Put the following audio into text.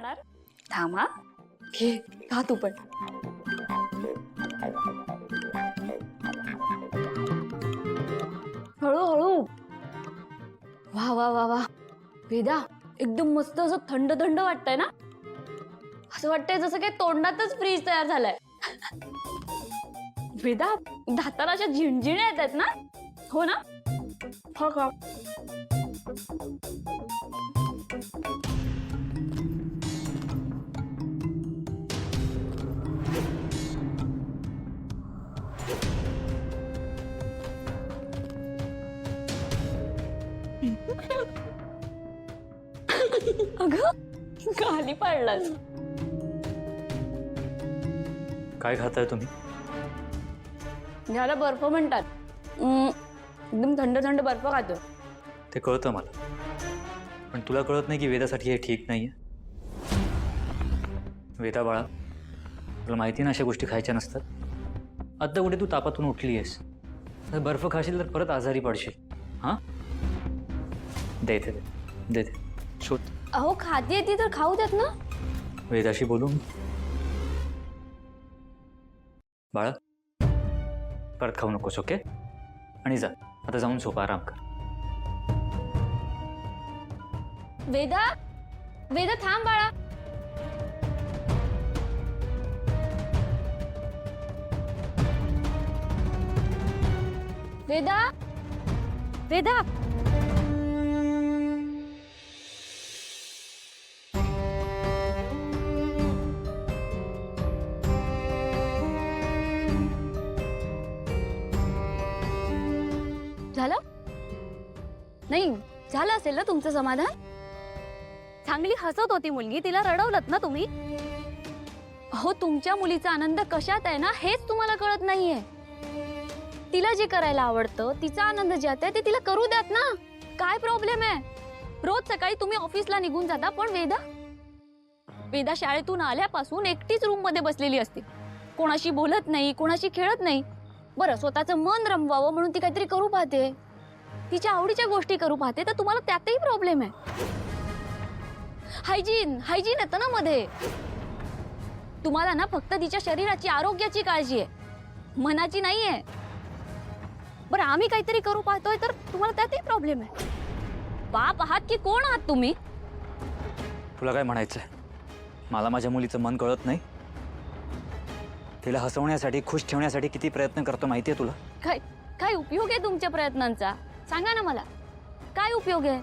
खाणार? थांबा, घे खा तू पण. हळूहळू. वा वा वा वा, वेदा एकदम मस्त असं थंड थंड वाटतंय ना. असं वाटतंय जसं काही तोंडातच फ्रीज तयार झालाय. वेदा दाताला अशा झिणझिण्या येत आहेत ना, हो ना? हो का? अगं खाली पडलास. काय खाताय तुम्ही? याला बर्फ म्हणतात. एकदम थंड थंड बर्फ खातो. ते कळतं मला, पण तुला कळत नाही की वेदासाठी हे ठीक नाहीये. वेदा बाळा, तुला माहिती ना अशा गोष्टी खायच्या नसतात. आता कुठे तू तापातून उठली आहेस, तर बर्फ खाशील तर परत आजारी पडशील. हां, देते देते शोध. अहो खाते ती तर खाऊ देत ना. वेदाशी बोलून बाळा परत खाऊ नकोस, ओके? आणि जा आता जाऊन झोपा, आराम कर. वेदा, वेदा थांब बाळा. वेदा, वेदा. झालं? नाही झालं असेल ना तुमचं समाधान? चांगली हसत होती मुलगी, तिला रडवलत ना तुम्ही? अहो तुमच्या मुलीचा आनंद कशात आहे ना हेच तुम्हाला कळत नाहीये. तिला जे करायला आवडतं, तिचा आनंद ज्यात आहे ते तिला करू द्यात ना. काय प्रॉब्लेम आहे? रोज सकाळी तुम्ही ऑफिसला निघून जाता, पण वेदा शाळेतून आल्यापासून एकटीच रूम मध्ये बसलेली असते. कोणाशी बोलत नाही, कोणाशी खेळत नाही. बरं स्वतःचं मन रमवावं म्हणून ती काहीतरी करू पाहते, तिच्या आवडीच्या गोष्टी करू पाहते, तर तुम्हाला त्यातही प्रॉब्लेम आहे. हायजीन येतं ना मध्ये. तुम्हाला ना फक्त तिच्या शरीराची आरोग्याची काळजी आहे, मनाची नाहीये. बरं आम्ही काहीतरी करू पाहतोय तर तुम्हाला त्यातही प्रॉब्लेम आहे. बाप आहात की कोण आहात तुम्ही? तुला काय म्हणायचंय? मला माझ्या मुलीचं मन कळत नाही? तिला हसवण्यासाठी, खुश ठेवण्यासाठी किती प्रयत्न करतो माहितीये तुला? काय उपयोग आहे तुमच्या प्रयत्नांचा? सांगा ना मला, काय उपयोग आहे?